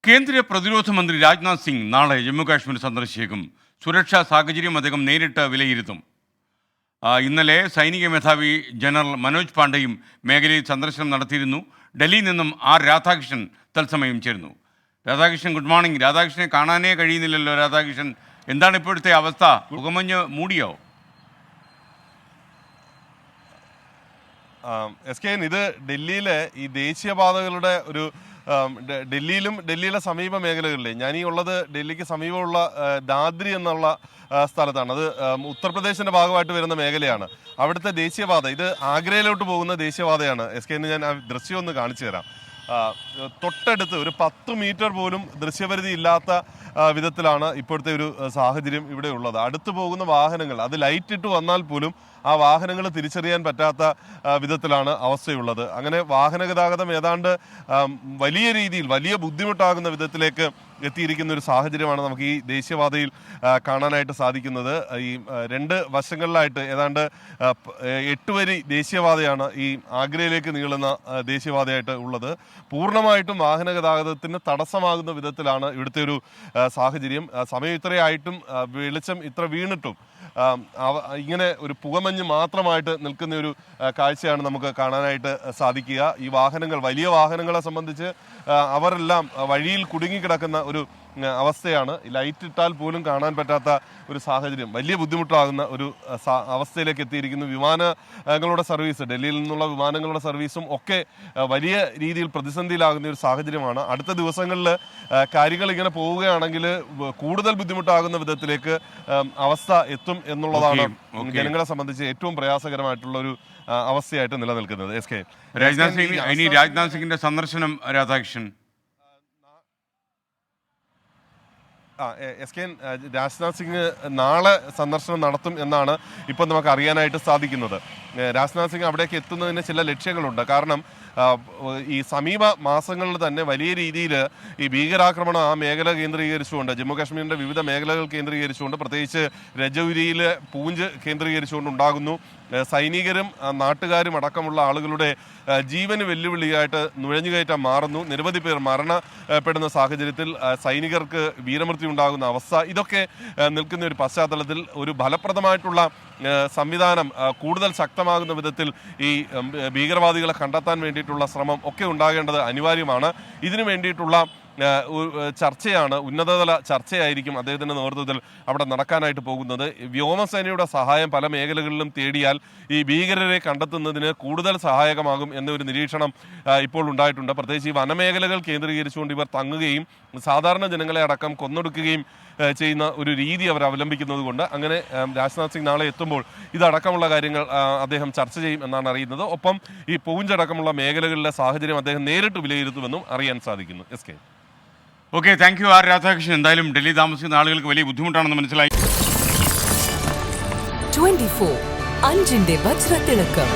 കേന്ദ്ര പ്രതിരോധ മന്ത്രി രാജ്നാഥ് സിംഗ് നാളെ ജമ്മുകാശ്മീർ സന്ദർശിച്ചേക്കും. സുരക്ഷാ സാഹചര്യം അദ്ദേഹം നേരിട്ട് വിലയിരുത്തും. ഇന്നലെ സൈനിക മേധാവി ജനറൽ മനോജ് പാണ്ഡെയും മേഖലയിൽ സന്ദർശനം നടത്തിയിരുന്നു. ഡൽഹിയിൽ നിന്നും ആർ രാധാകൃഷ്ണൻ തത്സമയം ചേരുന്നു. Radhakrishnan, good morning. രാധാകൃഷ്ണനെ കാണാനേ കഴിയുന്നില്ലല്ലോ. രാധാകൃഷ്ണൻ, എന്താണ് ഇപ്പോഴത്തെ അവസ്ഥ? പുകമഞ്ഞ് മൂടിയോ? ഇത് ഡൽഹിയിലെ ഈ ദേശീയപാതകളുടെ ഒരു ഡൽഹിയിലെ സമീപ മേഖലകളിലെ ഞാനീ ഉള്ളത് ഡൽഹിക്ക് സമീപമുള്ള ദാദ്രി എന്നുള്ള സ്ഥലത്താണ്. അത് ഉത്തർപ്രദേശിന്റെ ഭാഗമായിട്ട് വരുന്ന മേഖലയാണ്. അവിടുത്തെ ദേശീയപാത ഇത് ആഗ്രയിലോട്ട് പോകുന്ന ദേശീയപാതയാണ്. ഞാൻ ആ ദൃശ്യം ഒന്ന് കാണിച്ചു തരാം. തൊട്ടടുത്ത് ഒരു 10 മീറ്റർ പോലും ദൃശ്യപരിധി ഇല്ലാത്ത വിധത്തിലാണ് ഇപ്പോഴത്തെ ഒരു സാഹചര്യം ഇവിടെ ഉള്ളത്. അടുത്തു പോകുന്ന വാഹനങ്ങൾ അത് ലൈറ്റ് ഇട്ട് വന്നാൽ പോലും ആ വാഹനങ്ങൾ തിരിച്ചറിയാൻ പറ്റാത്ത വിധത്തിലാണ് അവസ്ഥയുള്ളത്. അങ്ങനെ വാഹന ഗതാഗതം ഏതാണ്ട് വലിയ ബുദ്ധിമുട്ടാകുന്ന വിധത്തിലേക്ക് എത്തിയിരിക്കുന്ന ഒരു സാഹചര്യമാണ് നമുക്ക് ഈ ദേശീയപാതയിൽ കാണാനായിട്ട് സാധിക്കുന്നത്. ഈ 2 വശങ്ങളിലായിട്ട് ഏതാണ്ട് 8 വരി ദേശീയപാതയാണ് ഈ ആഗ്രയിലേക്ക് നീളുന്ന ദേശീയപാതയായിട്ട് ഉള്ളത്. പൂർണ്ണമായിട്ടും വാഹന ഗതാഗതത്തിന് തടസ്സമാകുന്ന വിധത്തിലാണ് ഇവിടുത്തെ ഒരു സാഹചര്യം. സമയം ഇത്രയായിട്ടും വെളിച്ചം ഇത്ര വീണിട്ടും ഇങ്ങനെ ഒരു പുകമഞ്ഞ് മാത്രമായിട്ട് നിൽക്കുന്ന ഒരു കാഴ്ചയാണ് നമുക്ക് കാണാനായിട്ട് സാധിക്കുക. ഈ വലിയ വാഹനങ്ങളെ സംബന്ധിച്ച് അവരെല്ലാം വഴിയിൽ കുടുങ്ങിക്കിടക്കുന്ന ഒരു അവസ്ഥയാണ്. ലൈറ്റ് ഇട്ടാൽ പോലും കാണാൻ പറ്റാത്ത ഒരു സാഹചര്യം, വലിയ ബുദ്ധിമുട്ടാകുന്ന ഒരു അവസ്ഥയിലേക്ക് എത്തിയിരിക്കുന്നു. വിമാനങ്ങളുടെ സർവീസ്, ഡൽഹിയിൽ നിന്നുള്ള വിമാനങ്ങളുടെ സർവീസും ഒക്കെ വലിയ രീതിയിൽ പ്രതിസന്ധിയിലാകുന്ന ഒരു സാഹചര്യമാണ്. അടുത്ത ദിവസങ്ങളിൽ കാര്യങ്ങൾ ഇങ്ങനെ പോവുകയാണെങ്കിൽ കൂടുതൽ ബുദ്ധിമുട്ടാകുന്ന വിധത്തിലേക്ക് അവസ്ഥ എത്തും എന്നുള്ളതാണ് ജനങ്ങളെ സംബന്ധിച്ച് ഏറ്റവും പ്രയാസകരമായിട്ടുള്ള ഒരു അവസ്ഥയായിട്ട് നിലനിൽക്കുന്നത്. രാജ്നാഥ് സിംഗിന്റെ സന്ദർശനം രാധാകൃഷ്ണൻ രാജ്നാഥ് സിംഗ് നാളെ സന്ദർശനം നടത്തും എന്നാണ് ഇപ്പം നമുക്ക് അറിയാനായിട്ട് സാധിക്കുന്നത്. രാജ്നാഥ് സിംഗ് അവിടേക്ക് എത്തുന്നതിന് ചില ലക്ഷ്യങ്ങളുണ്ട്. കാരണം ഈ സമീപ മാസങ്ങളിൽ തന്നെ വലിയ രീതിയിൽ ഈ ഭീകരാക്രമണം ആ മേഖല കേന്ദ്രീകരിച്ചുകൊണ്ട്, ജമ്മു കാശ്മീരിൻ്റെ വിവിധ മേഖലകൾ കേന്ദ്രീകരിച്ചുകൊണ്ട്, പ്രത്യേകിച്ച് രജൌരിയിലെ പൂഞ്ച് കേന്ദ്രീകരിച്ചുകൊണ്ട് ഉണ്ടാകുന്നു. സൈനികരും നാട്ടുകാരും അടക്കമുള്ള ആളുകളുടെ ജീവന് വെല്ലുവിളിയായിട്ട് നുഴഞ്ഞുകയറ്റം മാറുന്നു. നിരവധി പേർ മരണപ്പെടുന്ന സാഹചര്യത്തിൽ സൈനികർക്ക് വീരമൃത്യു ഉണ്ടാകുന്ന അവസ്ഥ, ഇതൊക്കെ നിൽക്കുന്ന ഒരു പശ്ചാത്തലത്തിൽ ഒരു ഫലപ്രദമായിട്ടുള്ള സംവിധാനം കൂടുതൽ ശക്തമാകുന്ന വിധത്തിൽ ഈ ഭീകരവാദികളെ കണ്ടെത്താൻ വേണ്ടിയിട്ടുള്ള ശ്രമം ഒക്കെ ഉണ്ടാകേണ്ടത് അനിവാര്യമാണ്. ഇതിനു വേണ്ടിയിട്ടുള്ള ചർച്ചയാണ്, ഉന്നതതല ചർച്ചയായിരിക്കും അദ്ദേഹത്തിൻ്റെ നേതൃത്വത്തിൽ അവിടെ നടക്കാനായിട്ട് പോകുന്നത്. വ്യോമസേനയുടെ സഹായം പല മേഖലകളിലും തേടിയാൽ ഈ ഭീകരരെ കണ്ടെത്തുന്നതിന് കൂടുതൽ സഹായകമാകും എന്നൊരു നിരീക്ഷണം ഇപ്പോൾ ഉണ്ടായിട്ടുണ്ട്. പ്രത്യേകിച്ച് ഈ വനമേഖലകൾ കേന്ദ്രീകരിച്ചുകൊണ്ട് ഇവർ തങ്ങുകയും സാധാരണ ജനങ്ങളെ അടക്കം കൊന്നൊടുക്കുകയും ചെയ്യുന്ന ഒരു രീതി അവർ അവലംബിക്കുന്നത് കൊണ്ട് അങ്ങനെ രാജ്നാഥ് സിംഗ് നാളെ എത്തുമ്പോൾ ഇതടക്കമുള്ള കാര്യങ്ങൾ അദ്ദേഹം ചർച്ച ചെയ്യും എന്നാണ് അറിയുന്നത്. ഒപ്പം ഈ പൂഞ്ചടക്കമുള്ള മേഖലകളിലെ സാഹചര്യം അദ്ദേഹം നേരിട്ട് വിലയിരുത്തുമെന്നും അറിയാൻ സാധിക്കുന്നു. Okay, thank you are Radhakrishnan. എന്തായാലും ഡൽഹി താമസിക്കുന്ന ആളുകൾക്ക് വലിയ ബുദ്ധിമുട്ടാണെന്ന് മനസ്സിലായി. 24 അഞ്ചിന്റെ വജ്രത്തിളക്കം.